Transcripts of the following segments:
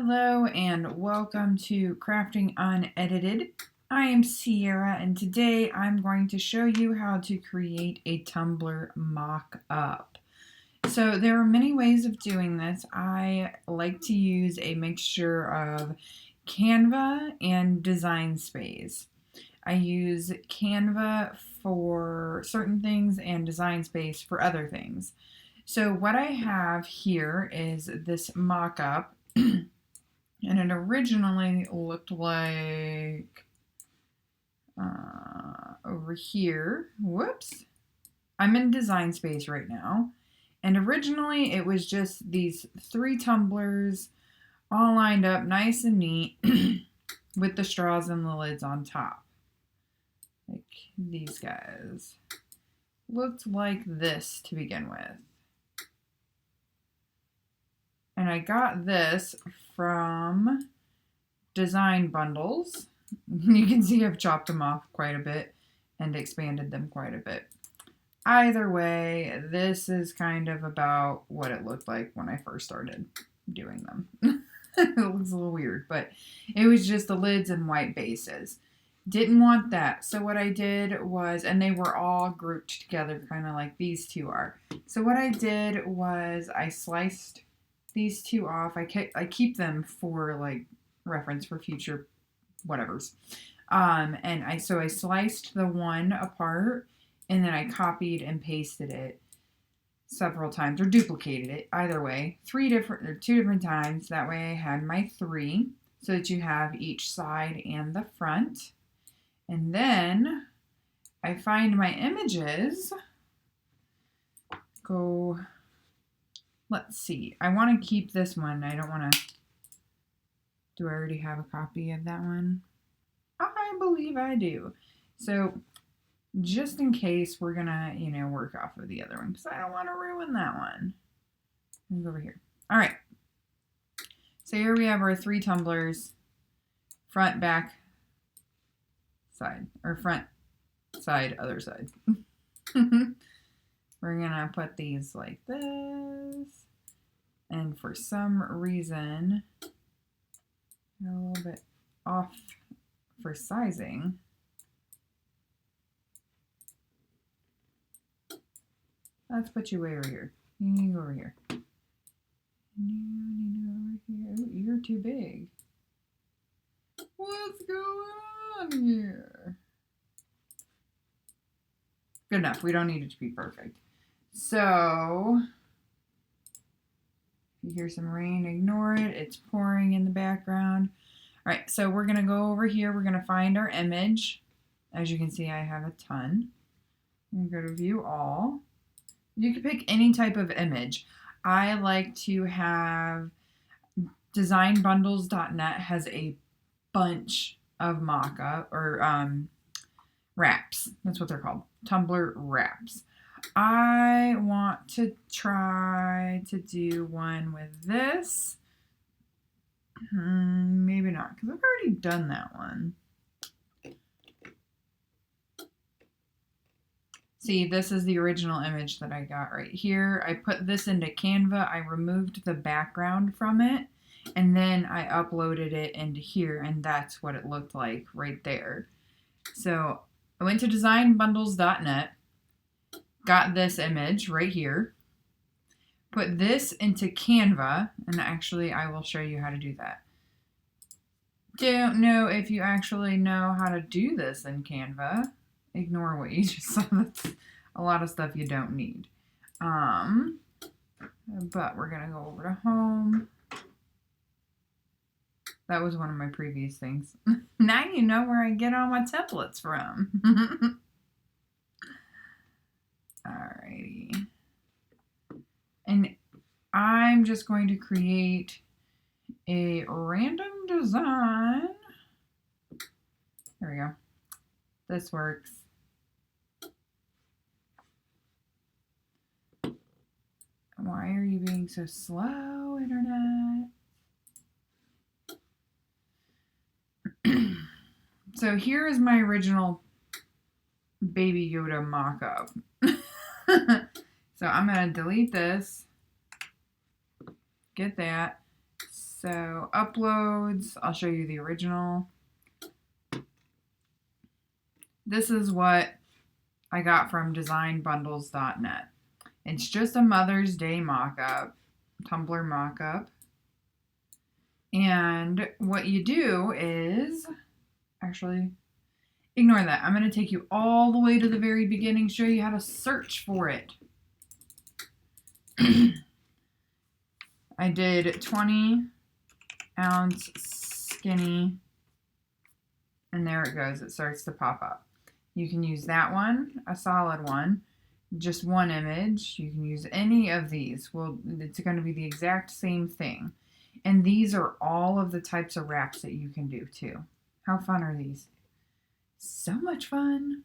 Hello and welcome to Crafting Unedited. I am Sierra and today I'm going to show you how to create a tumbler mock-up. So there are many ways of doing this. I like to use a mixture of Canva and Design Space. I use Canva for certain things and Design Space for other things. So what I have here is this mock-up. And it originally looked like over here. Whoops. I'm in Design Space right now. And originally it was just these 3 tumblers all lined up nice and neat with the straws and the lids on top. Like these guys. Looked like this to begin with. And I got this from Design Bundles. You can see I've chopped them off quite a bit and expanded them quite a bit. Either way, this is kind of about what it looked like when I first started doing them. It looks a little weird, but it was just the lids and white bases. Didn't want that. So what I did was, and they were all grouped together kind of like these two are. So what I did was I sliced these 2 off. I keep them for like reference for future whatevers. And I sliced the one apart and then I copied and pasted it several times or duplicated it. Either way, 2 different times. That way I had my 3 so that you have each side and the front. And then I find my images. Let's see. I want to keep this one. I don't want to. Do I already have a copy of that one? I believe I do. So just in case, we're going to, work off of the other one because I don't want to ruin that one. Let me go over here. All right. So here we have our 3 tumblers, front, back, side, or front, side, other side. We're going to put these like this. And for some reason, a little bit off for sizing. Let's put you way over here. You need to go over here. Ooh, you're too big. What's going on here? Good enough. We don't need it to be perfect. So, if you hear some rain, ignore it. It's pouring in the background. All right, so we're going to go over here. We're going to find our image. As you can see, I have a ton. I'm going to go to View All. You can pick any type of image. I like to have designbundles.net has a bunch of mock-up or wraps. That's what they're called. Tumbler wraps. I want to try to do one with this. Maybe not, because I've already done that one. See, this is the original image that I got right here. I put this into Canva. I removed the background from it, and then I uploaded it into here, and that's what it looked like right there. So I went to designbundles.net, got this image right here, put this into Canva, and actually I will show you how to do that. Don't know if you actually know how to do this in Canva. Ignore what you just saw. That's a lot of stuff you don't need. But we're gonna go over to home. That was one of my previous things. Now you know where I get all my templates from. Alrighty. And I'm just going to create a random design. There we go. This works. Why are you being so slow, internet? So here is my original Baby Yoda mock-up. So I'm going to delete this. Get that. So uploads, I'll show you the original. This is what I got from designbundles.net. It's just a Mother's Day mock-up, tumbler mock-up. And what you do is, actually, ignore that. I'm going to take you all the way to the very beginning, show you how to search for it. I did 20-ounce skinny, and there it goes. It starts to pop up. You can use that one, a solid one, just one image. You can use any of these. Well, it's going to be the exact same thing. And these are all of the types of wraps that you can do too. How fun are these? So much fun.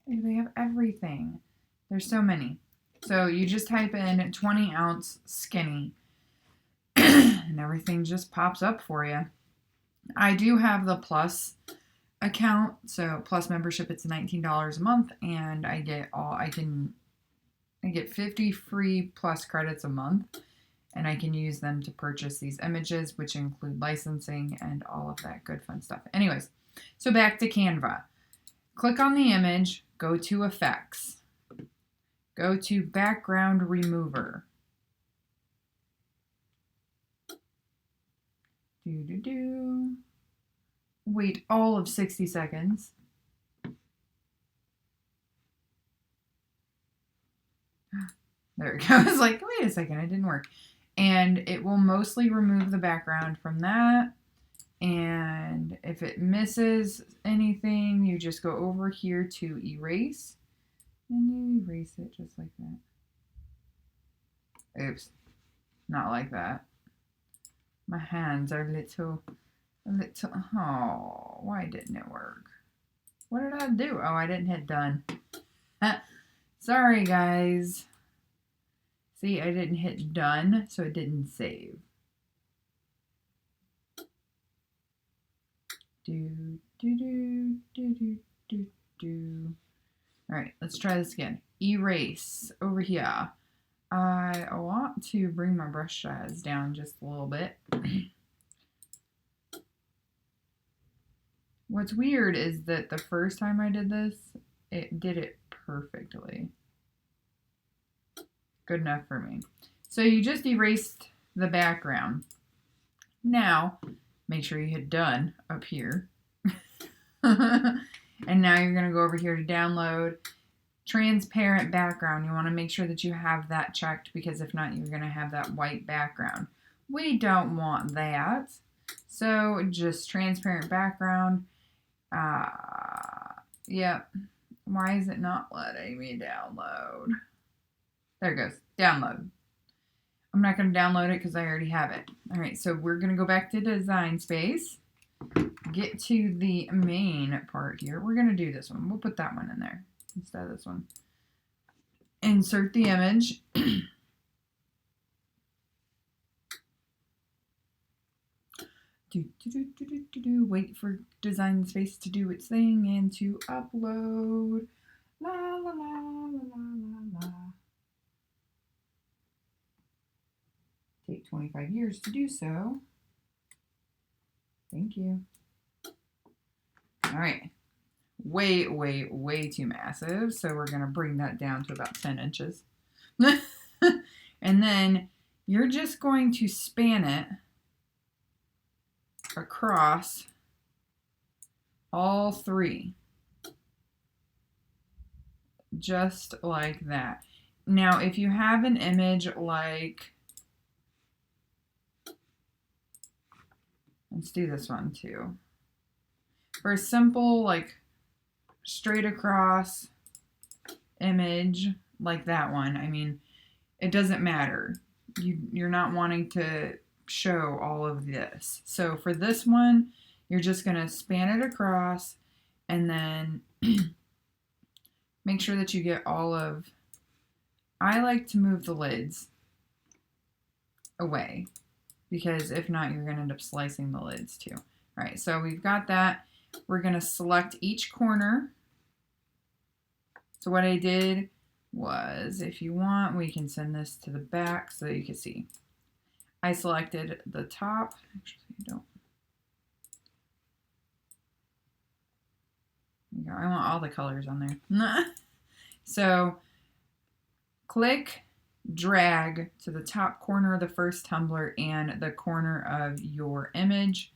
They have everything. There's so many. So you just type in 20-ounce skinny and everything just pops up for you. I do have the Plus account, so Plus membership, it's $19 a month, and I get 50 free Plus credits a month, and I can use them to purchase these images, which include licensing and all of that good fun stuff. Anyways, so back to Canva. Click on the image, go to Effects, go to Background Remover. Wait all of 60 seconds. There it goes. Like, wait a second, it didn't work. And it will mostly remove the background from that. And if it misses anything, you just go over here to erase. And you erase it just like that. Oops. Not like that. My hands are a little, oh, why didn't it work? What did I do? Oh, I didn't hit done. Sorry, guys. See, I didn't hit done, so it didn't save. All right, let's try this again. Erase over here. I want to bring my brush size down just a little bit. What's weird is that the first time I did this, it did it perfectly. Good enough for me. So you just erased the background. Now, make sure you hit done up here. And now you're going to go over here to download transparent background. You want to make sure that you have that checked, because if not, you're going to have that white background. We don't want that. So just transparent background. Yep. Why is it not letting me download? There it goes. Download. I'm not going to download it because I already have it. All right, so we're going to go back to Design Space. Get to the main part here. We're going to do this one. We'll put that one in there instead of this one. Insert the image. Wait for Design Space to do its thing and to upload. La la la la la la. Take 25 years to do so. Thank you. All right. Way too massive. So we're going to bring that down to about 10 inches. And then you're just going to span it across all three. Just like that. Now, if you have an image like, let's do this one too. For a simple, like, straight across image like that one, I mean, it doesn't matter. You're not wanting to show all of this. So for this one, you're just going to span it across and then make sure that you get all of, I like to move the lids away, because if not, you're going to end up slicing the lids too. All right, so we've got that. We're going to select each corner. So what I did was, if you want, we can send this to the back so that you can see. I selected the top. Actually, I don't. I want all the colors on there. So click, drag to the top corner of the first tumbler and the corner of your image,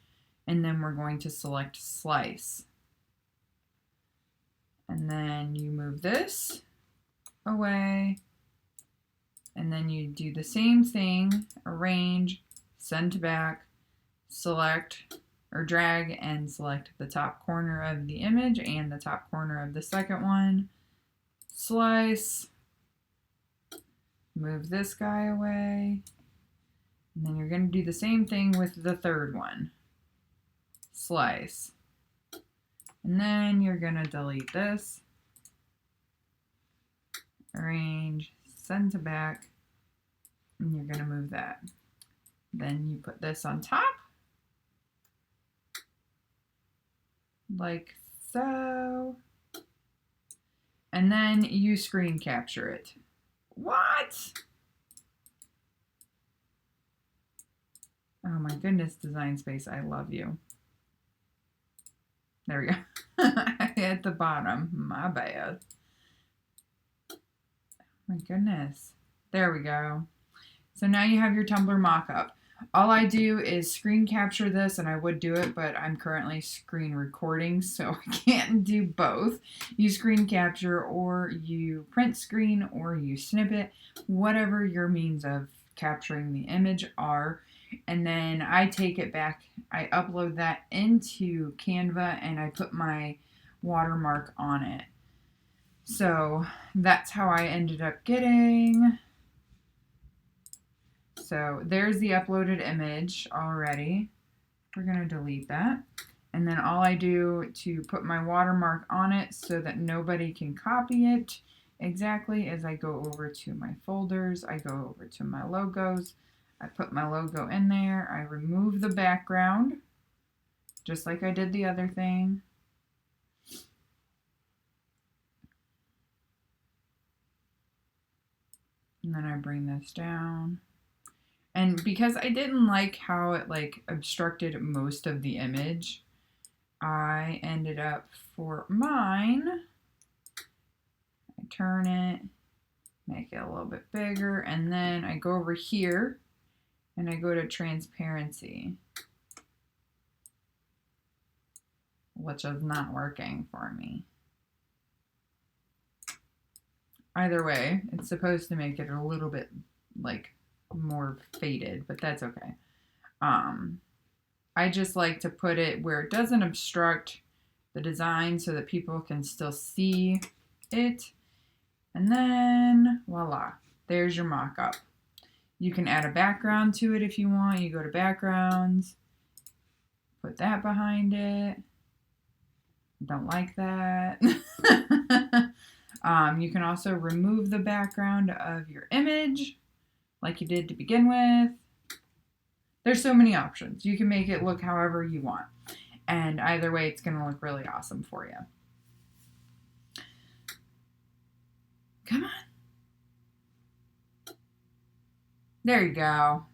and then we're going to select slice. And then you move this away, and then you do the same thing, arrange, send to back, select or drag and select the top corner of the image and the top corner of the second one, slice, move this guy away, and then you're going to do the same thing with the third one, slice, and then you're going to delete this, arrange, send to back, and you're going to move that. Then you put this on top, like so, and then you screen capture it. What? Oh my goodness, Design Space, I love you. There we go. At the bottom, my bad. My goodness. There we go. So now you have your tumbler mock-up. All I do is screen capture this, and I would do it, but I'm currently screen recording, so I can't do both. You screen capture, or you print screen, or you snip it, whatever your means of capturing the image are. And then I take it back, I upload that into Canva, and I put my watermark on it. So that's how I ended up getting. So there's the uploaded image already. We're going to delete that. And then all I do to put my watermark on it so that nobody can copy it exactly is I go over to my folders, I go over to my logos, I put my logo in there, I remove the background, just like I did the other thing. And then I bring this down. And because I didn't like how it obstructed most of the image, I ended up for mine, I turn it, make it a little bit bigger, and then I go over here and I go to transparency, which is not working for me. Either way, it's supposed to make it a little bit more faded, but that's okay. I just like to put it where it doesn't obstruct the design so that people can still see it. And then voila, there's your mock-up. You can add a background to it if you want. You go to backgrounds, put that behind it. Don't like that. You can also remove the background of your image like you did to begin with. There's so many options. You can make it look however you want. And either way, it's going to look really awesome for you. Come on. There you go.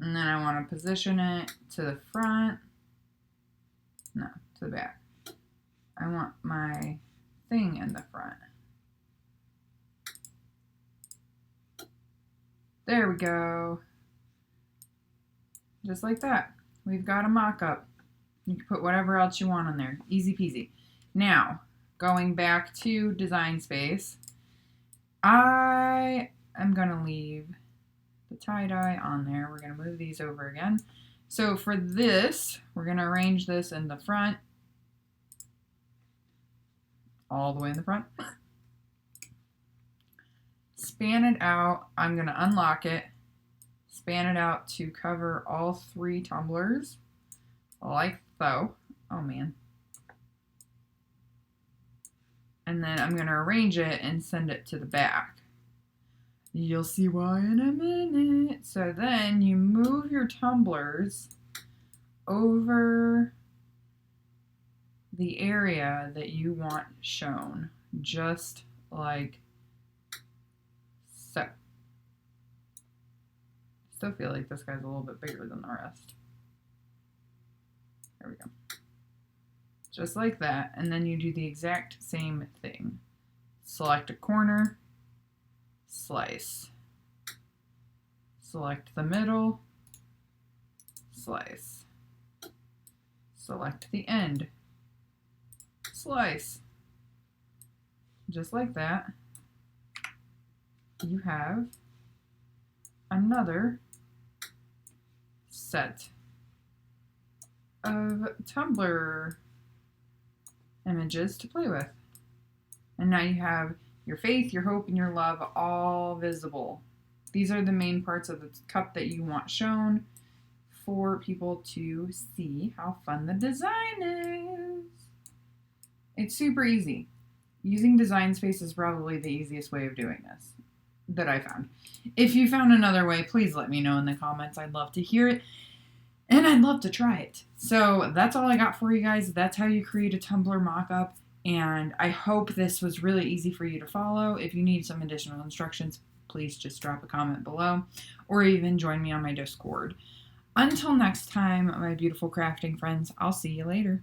And then I want to position it to the front. No, to the back. I want my thing in the front. There we go. Just like that. We've got a mock-up. You can put whatever else you want on there. Easy peasy. Now, going back to Design Space, I am going to leave the tie-dye on there. We're going to move these over again. So for this, we're going to arrange this in the front. All the way in the front. Span it out. I'm going to unlock it. Span it out to cover all 3 tumblers. Like so. Oh man. And then I'm going to arrange it and send it to the back. You'll see why in a minute. So then you move your tumblers over the area that you want shown, just like so. still feel like this guy's a little bit bigger than the rest. There we go. Just like that, and then you do the exact same thing. Select a corner, slice. Select the middle, slice. Select the end, slice. Just like that, you have another set of tumbler images to play with. And now you have your faith, your hope, and your love all visible. These are the main parts of the cup that you want shown for people to see how fun the design is. It's super easy. Using Design Space is probably the easiest way of doing this that I found. If you found another way, please let me know in the comments. I'd love to hear it. And I'd love to try it. So that's all I got for you guys. That's how you create a tumbler mock-up. And I hope this was really easy for you to follow. If you need some additional instructions, please just drop a comment below or even join me on my Discord. Until next time, my beautiful crafting friends, I'll see you later.